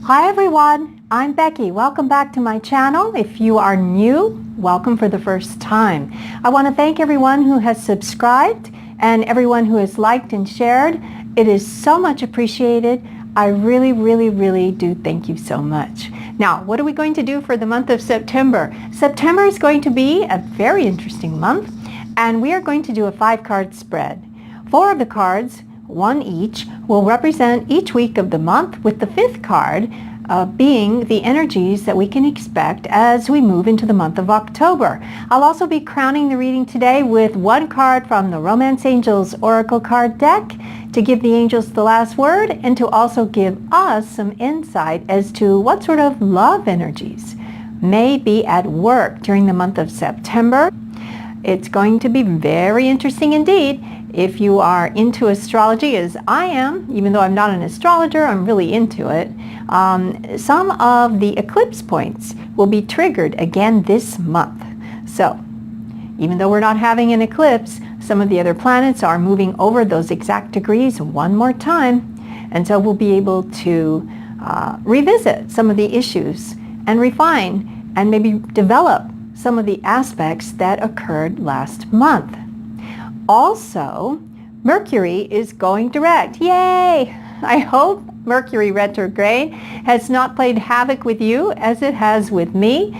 Hi everyone, I'm Becky. Welcome back to my channel. If you are new, welcome for the first time. I want to thank everyone who has subscribed and everyone who has liked and shared. It is so much appreciated. I really do thank you so much. Now, what are we going to do for the month of September? September is going to be a very interesting month, and we are going to do a 5-card spread. 4 of the cards, one each, will represent each week of the month, with the 5th card being the energies that we can expect as we move into the month of October. I'll also be crowning the reading today with 1 card from the Romance Angels Oracle card deck to give the angels the last word and to also give us some insight as to what sort of love energies may be at work during the month of September. It's going to be very interesting indeed. If you are into astrology, as I am, even though I'm not an astrologer, I'm really into it, some of the eclipse points will be triggered again this month. So, even though we're not having an eclipse, some of the other planets are moving over those exact degrees one more time, and so we'll be able to revisit some of the issues and refine and maybe develop some of the aspects that occurred last month. Also, Mercury is going direct. Yay! I hope Mercury retrograde has not played havoc with you as it has with me.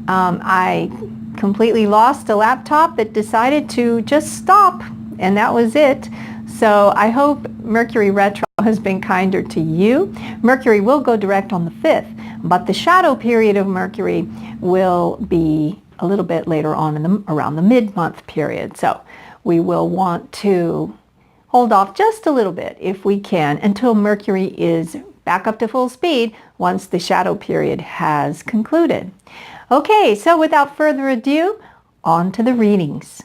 I completely lost a laptop that decided to just stop, and that was it. So I hope Mercury retro has been kinder to you. Mercury will go direct on the 5th, but the shadow period of Mercury will be a little bit later on around the mid-month period. So we will want to hold off just a little bit if we can until Mercury is back up to full speed once the shadow period has concluded. Okay, so without further ado, on to the readings.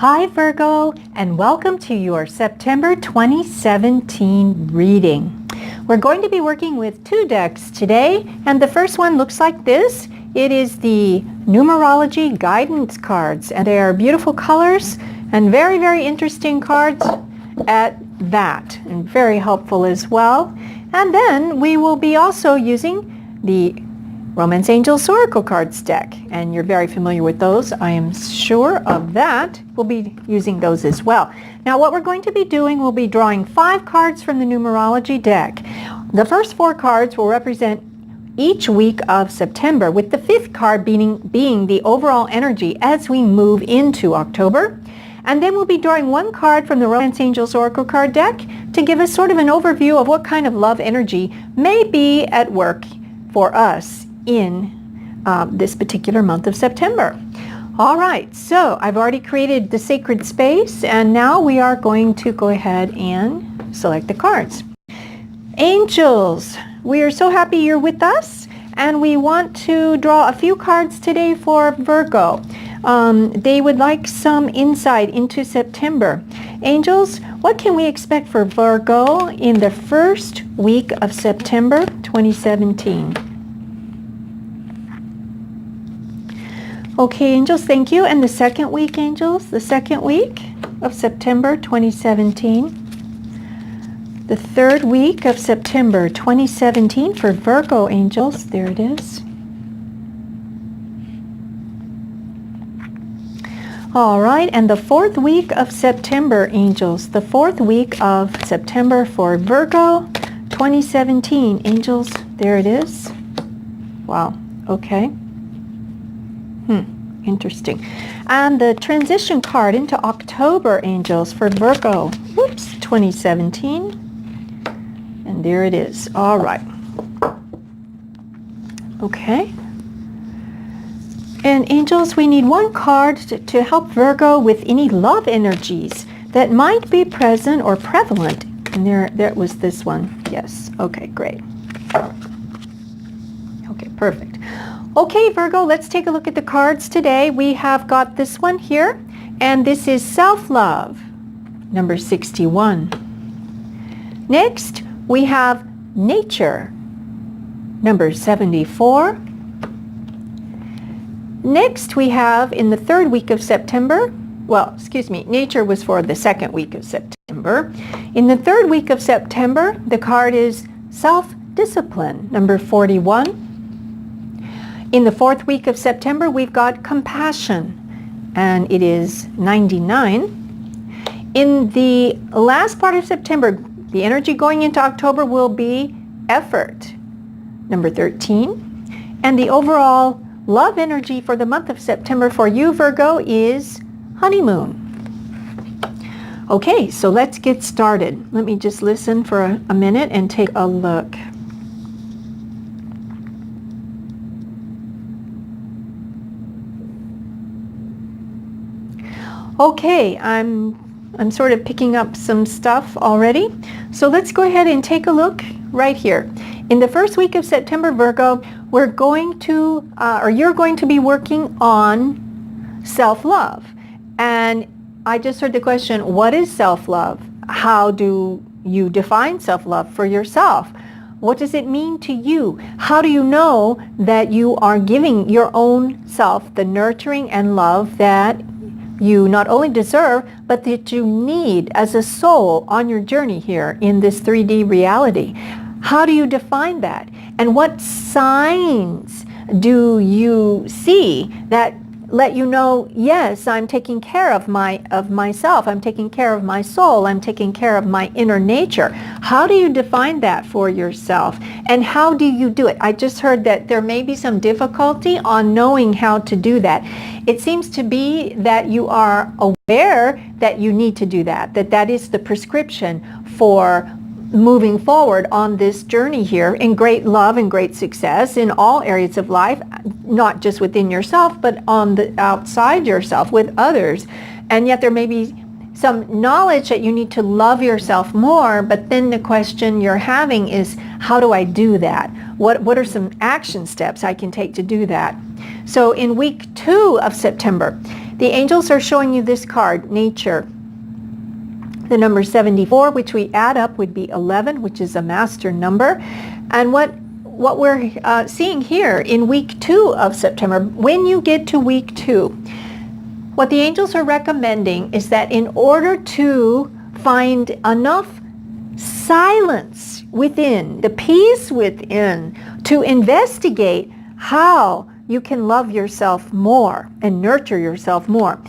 Hi Virgo, and welcome to your September 2017 reading. We're going to be working with 2 decks today, and the first one looks like this. It is the Numerology guidance cards, and they are beautiful colors and very interesting cards at that, and very helpful as well. And then we will be also using the Romance Angels Oracle cards deck, and you're very familiar with those. I am sure of that. We'll be using those as well. Now what we're going to be doing, we'll be drawing 5 cards from the Numerology deck. The first 4 cards will represent each week of September, with the 5th card being the overall energy as we move into October. And then we'll be drawing 1 card from the Romance Angels Oracle card deck to give us sort of an overview of what kind of love energy may be at work for us in this particular month of September. All right, so I've already created the sacred space, and now we are going to go ahead and select the cards. Angels, we are so happy you're with us, and we want to draw a few cards today for Virgo. They would like some insight into September. Angels, what can we expect for Virgo in the first week of September 2017? Okay, angels, thank you. And the second week, angels, the second week of September 2017. The 3rd week of September 2017 for Virgo, angels. There it is. All right, and the 4th week of September, angels. The 4th week of September for Virgo 2017, angels. There it is. Wow, okay. Interesting. And the transition card into October, angels, for Virgo, 2017. And there it is. All right. Okay. And angels, we need 1 card to help Virgo with any love energies that might be present or prevalent. And there was this one. Yes. Okay, great. Okay, perfect. Okay, Virgo, let's take a look at the cards today. We have got this one here, and this is self-love, number 61. Next, we have nature, number 74. Next we have in the third week of September, well, excuse me, nature was for the second week of September. In the third week of September, the card is self-discipline, number 41. In the fourth week of September, we've got compassion, and it is 99. In the last part of September, the energy going into October will be effort, number 13. And the overall love energy for the month of September for you, Virgo, is honeymoon. Okay, so let's get started. Let me just listen for a minute and take a look. Okay, I'm sort of picking up some stuff already. So let's go ahead and take a look right here. In the first week of September, Virgo, we're going to, or you're going to be working on self-love. And I just heard the question, what is self-love? How do you define self-love for yourself? What does it mean to you? How do you know that you are giving your own self the nurturing and love that you not only deserve, but that you need as a soul on your journey here in this 3D reality? How do you define that? And what signs do you see that let you know, yes, I'm taking care of myself, I'm taking care of my soul, I'm taking care of my inner nature? How do you define that for yourself? And how do you do it? I just heard that there may be some difficulty on knowing how to do that. It seems to be that you are aware that you need to do that, that is the prescription for moving forward on this journey here in great love and great success in all areas of life, not just within yourself, but on the outside yourself with others. And yet there may be some knowledge that you need to love yourself more, but then the question you're having is, how do I do that? What are some action steps I can take to do that? So in week 2 of September, the angels are showing you this card, nature. The number 74, which we add up, would be 11, which is a master number. And what we're seeing here in week 2 of September, when you get to week 2, what the angels are recommending is that in order to find enough silence within, the peace within, to investigate how you can love yourself more and nurture yourself more.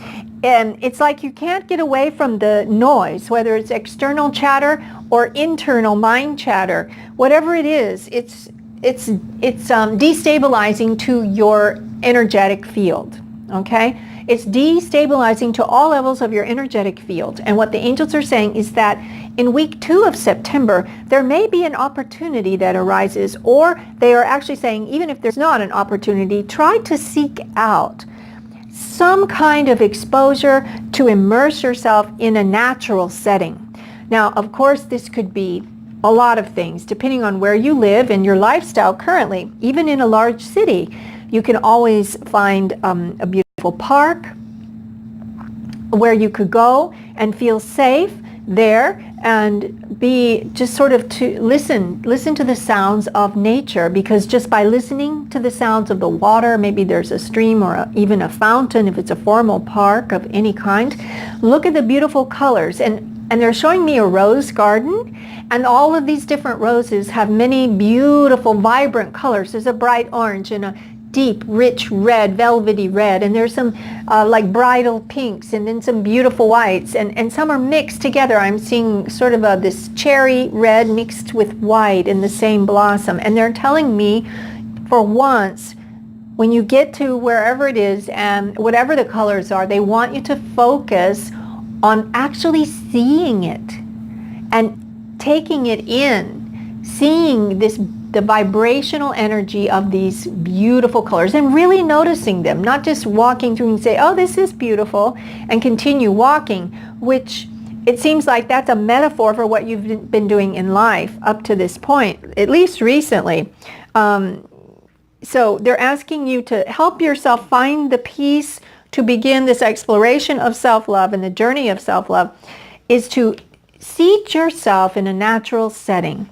And it's like you can't get away from the noise, whether it's external chatter or internal mind chatter. Whatever it is, it's destabilizing to your energetic field, okay? It's destabilizing to all levels of your energetic field. And what the angels are saying is that in week 2 of September, there may be an opportunity that arises, or they are actually saying, even if there's not an opportunity, try to seek out some kind of exposure to immerse yourself in a natural setting. Now, of course, this could be a lot of things, depending on where you live and your lifestyle currently. Even in a large city, you can always find a beautiful park where you could go and feel safe there and be just sort of to listen to the sounds of nature, because just by listening to the sounds of the water, maybe there's a stream or even a fountain if it's a formal park of any kind, look at the beautiful colors. And they're showing me a rose garden, and all of these different roses have many beautiful vibrant colors. There's a bright orange and a deep, rich red, velvety red, and there's some like bridal pinks, and then some beautiful whites, and some are mixed together. I'm seeing sort of this cherry red mixed with white in the same blossom. And they're telling me, for once, when you get to wherever it is and whatever the colors are, they want you to focus on actually seeing it and taking it in, seeing the vibrational energy of these beautiful colors and really noticing them, not just walking through and say, oh, this is beautiful, and continue walking, which it seems like that's a metaphor for what you've been doing in life up to this point, at least recently. So they're asking you to help yourself find the peace to begin this exploration of self-love, and the journey of self-love is to seat yourself in a natural setting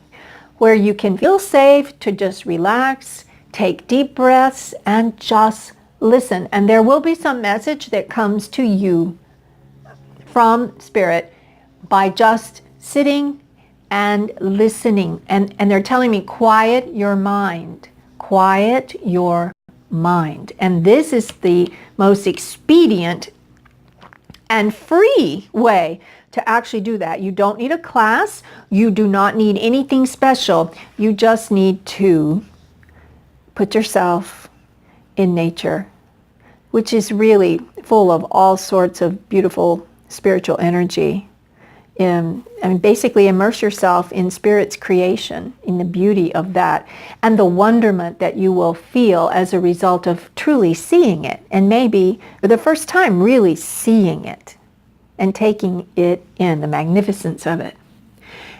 where you can feel safe to just relax, take deep breaths, and just listen. And there will be some message that comes to you from Spirit by just sitting and listening. And they're telling me, quiet your mind. Quiet your mind. And this is the most expedient and free way to actually do that. You don't need a class. You do not need anything special. You just need to put yourself in nature, which is really full of all sorts of beautiful spiritual energy. Basically immerse yourself in Spirit's creation, in the beauty of that, and the wonderment that you will feel as a result of truly seeing it, and maybe for the first time really seeing it and taking it in, the magnificence of it.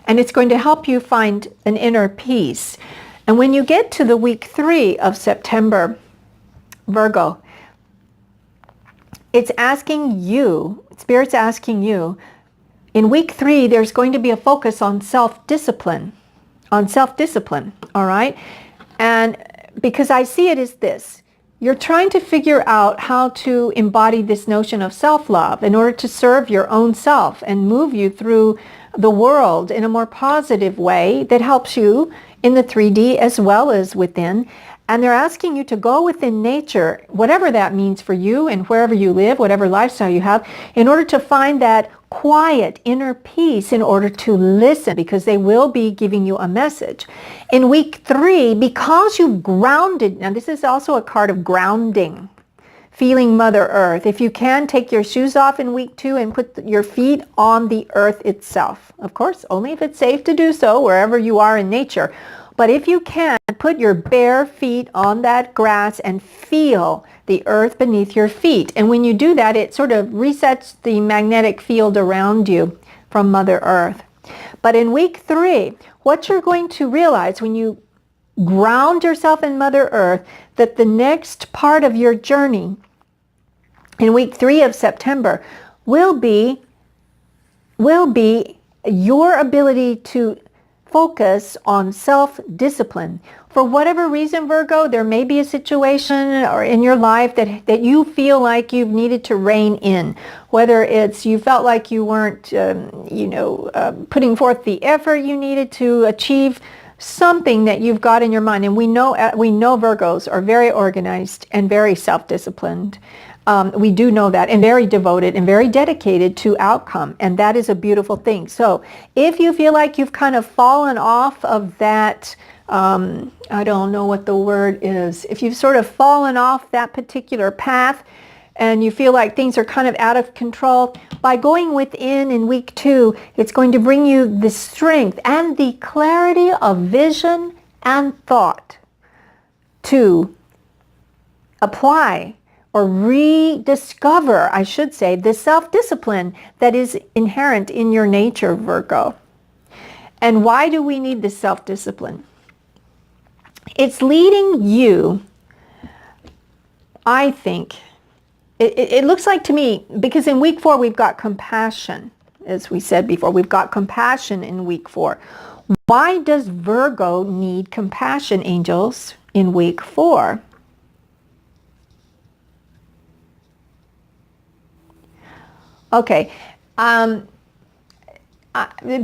And it's going to help you find an inner peace. And when you get to the week 3 of September, Virgo, it's asking you, Spirit's asking you, in week 3, there's going to be a focus on self-discipline, all right? And because I see it as this, you're trying to figure out how to embody this notion of self-love in order to serve your own self and move you through the world in a more positive way that helps you in the 3D as well as within. And they're asking you to go within nature, whatever that means for you and wherever you live, whatever lifestyle you have, in order to find that quiet inner peace, in order to listen, because they will be giving you a message. In week 3, because you've grounded, now this is also a card of grounding, feeling Mother Earth. If you can, take your shoes off in week 2 and put your feet on the earth itself. Of course, only if it's safe to do so, wherever you are in nature. But if you can, put your bare feet on that grass and feel the earth beneath your feet. And when you do that, it sort of resets the magnetic field around you from Mother Earth. But in week 3, what you're going to realize when you ground yourself in Mother Earth, that the next part of your journey in week 3 of September will be your ability to focus on self-discipline. For whatever reason, Virgo, there may be a situation or in your life that you feel like you've needed to rein in. Whether it's you felt like you weren't, putting forth the effort you needed to achieve something that you've got in your mind. And we know Virgos are very organized and very self-disciplined. We do know that, and very devoted and very dedicated to outcome, and that is a beautiful thing. So if you feel like you've kind of fallen off of that, I don't know what the word is, if you've sort of fallen off that particular path and you feel like things are kind of out of control, by going within in week 2, it's going to bring you the strength and the clarity of vision and thought to apply or rediscover, I should say, the self-discipline that is inherent in your nature, Virgo. And why do we need this self-discipline? It's leading you, I think, it looks like to me, because in week 4 we've got compassion, as we said before, we've got compassion in week 4. Why does Virgo need compassion, angels, in week 4? Okay,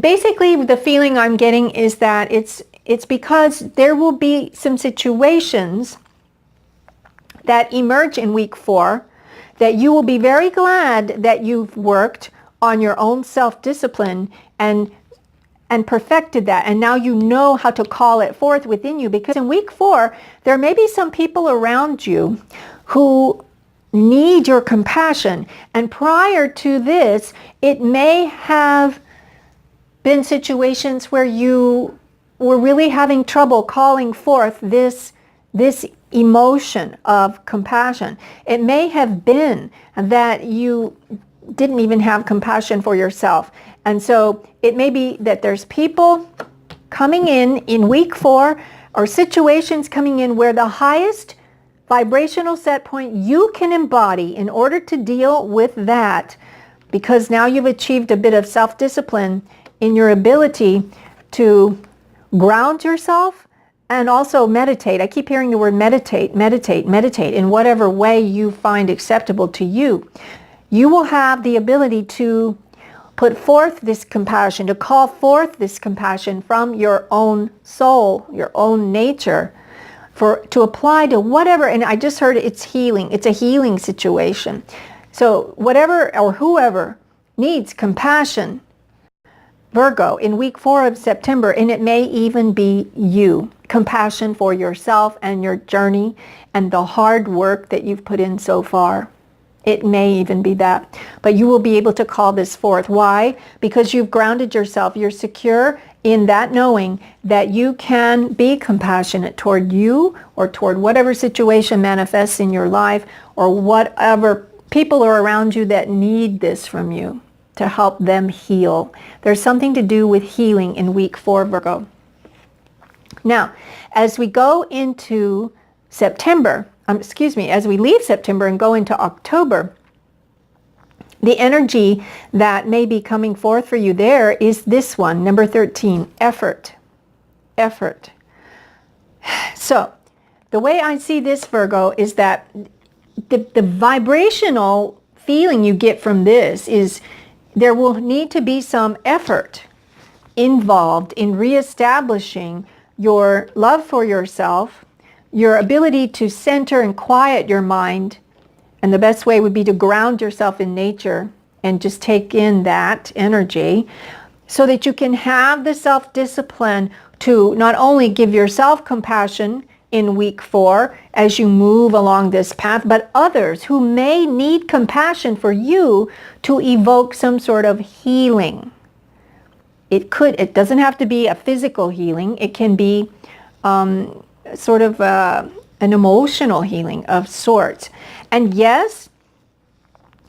basically the feeling I'm getting is that it's because there will be some situations that emerge in week 4 that you will be very glad that you've worked on your own self-discipline and perfected that, and now you know how to call it forth within you, because in week 4 there may be some people around you who need your compassion. And prior to this, it may have been situations where you were really having trouble calling forth this emotion of compassion. It may have been that you didn't even have compassion for yourself. And so it may be that there's people coming in week 4, or situations coming in where the highest vibrational set point you can embody in order to deal with that, because now you've achieved a bit of self-discipline in your ability to ground yourself And also meditate. I keep hearing the word meditate, meditate, meditate in whatever way you find acceptable to you. You will have the ability to put forth this compassion, to call forth this compassion from your own soul, your own nature, to apply to whatever, and I just heard it's healing. It's a healing situation. So whatever or whoever needs compassion, Virgo, in week 4 of September, and it may even be you, compassion for yourself and your journey and the hard work that you've put in so far. It may even be that. But you will be able to call this forth. Why? Because you've grounded yourself. You're secure in that knowing that you can be compassionate toward you or toward whatever situation manifests in your life or whatever people are around you that need this from you to help them heal. There's something to do with healing in week 4, Virgo. Now, as we go into September, as we leave September and go into October, the energy that may be coming forth for you there is this one, number 13, effort. Effort. So, the way I see this, Virgo, is that the vibrational feeling you get from this is there will need to be some effort involved in reestablishing your love for yourself, your ability to center and quiet your mind, and the best way would be to ground yourself in nature and just take in that energy so that you can have the self-discipline to not only give yourself compassion in week 4 as you move along this path, but others who may need compassion for you to evoke some sort of healing. It doesn't have to be a physical healing. It can be sort of an emotional healing of sorts. And yes,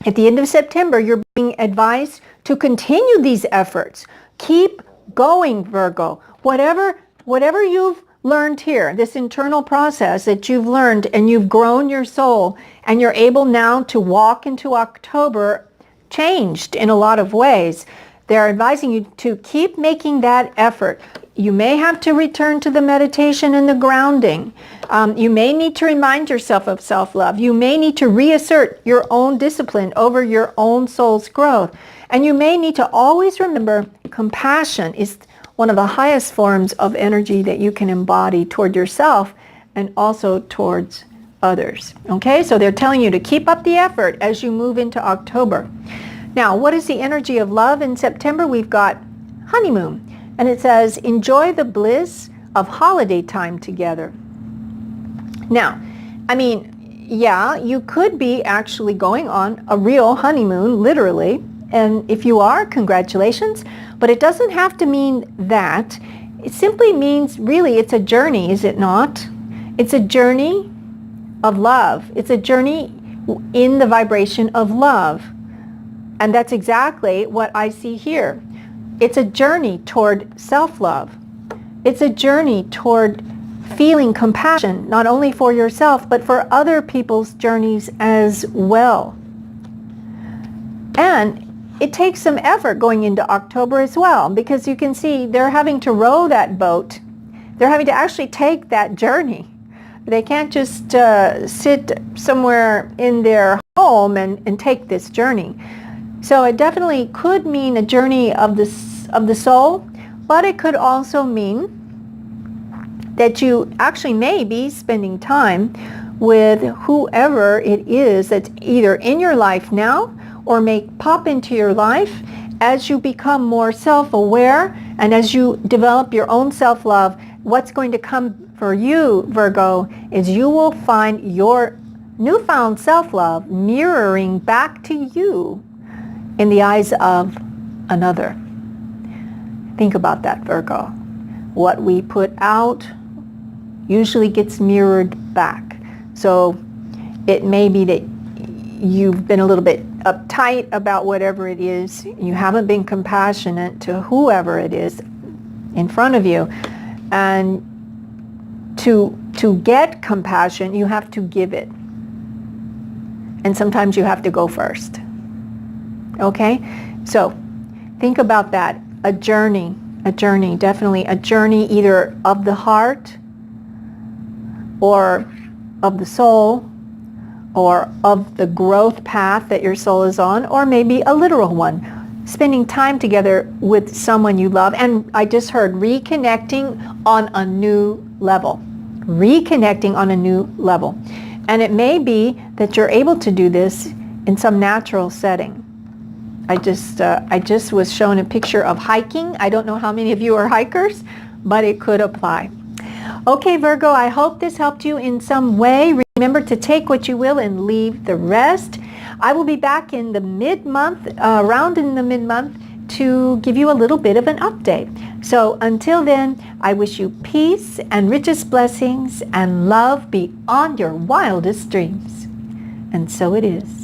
at the end of September, you're being advised to continue these efforts. Keep going, Virgo. Whatever you've learned here, this internal process that you've learned and you've grown your soul and you're able now to walk into October changed in a lot of ways. They're advising you to keep making that effort. You may have to return to the meditation and the grounding. You may need to remind yourself of self-love. You may need to reassert your own discipline over your own soul's growth. And you may need to always remember compassion is one of the highest forms of energy that you can embody toward yourself and also towards others. Okay, so they're telling you to keep up the effort as you move into October. Now, what is the energy of love in September? We've got honeymoon. And it says, enjoy the bliss of holiday time together. Now, I mean, yeah, you could be actually going on a real honeymoon, literally. And if you are, congratulations. But it doesn't have to mean that. It simply means, really, it's a journey, is it not? It's a journey of love. It's a journey in the vibration of love. And that's exactly what I see here. It's a journey toward self-love. It's a journey toward feeling compassion, not only for yourself, but for other people's journeys as well. And it takes some effort going into October as well, because you can see they're having to row that boat. They're having to actually take that journey. They can't just sit somewhere in their home and take this journey. So it definitely could mean a journey of the soul, but it could also mean that you actually may be spending time with whoever it is that's either in your life now or may pop into your life as you become more self-aware and as you develop your own self-love. What's going to come for you, Virgo, is you will find your newfound self-love mirroring back to you in the eyes of another. Think about that, Virgo. What we put out usually gets mirrored back. So it may be that you've been a little bit uptight about whatever it is. You haven't been compassionate to whoever it is in front of you. And to get compassion, you have to give it. And sometimes you have to go first. Okay? So think about that. A journey, definitely a journey either of the heart or of the soul, or of the growth path that your soul is on, or maybe a literal one, spending time together with someone you love. And I just heard reconnecting on a new level. Reconnecting on a new level. And it may be that you're able to do this in some natural setting. I just was shown a picture of hiking. I don't know how many of you are hikers, but it could apply. Okay, Virgo, I hope this helped you in some way. Remember to take what you will and leave the rest. I will be back in the mid-month, around in the mid-month, to give you a little bit of an update. So until then, I wish you peace and richest blessings and love beyond your wildest dreams. And so it is.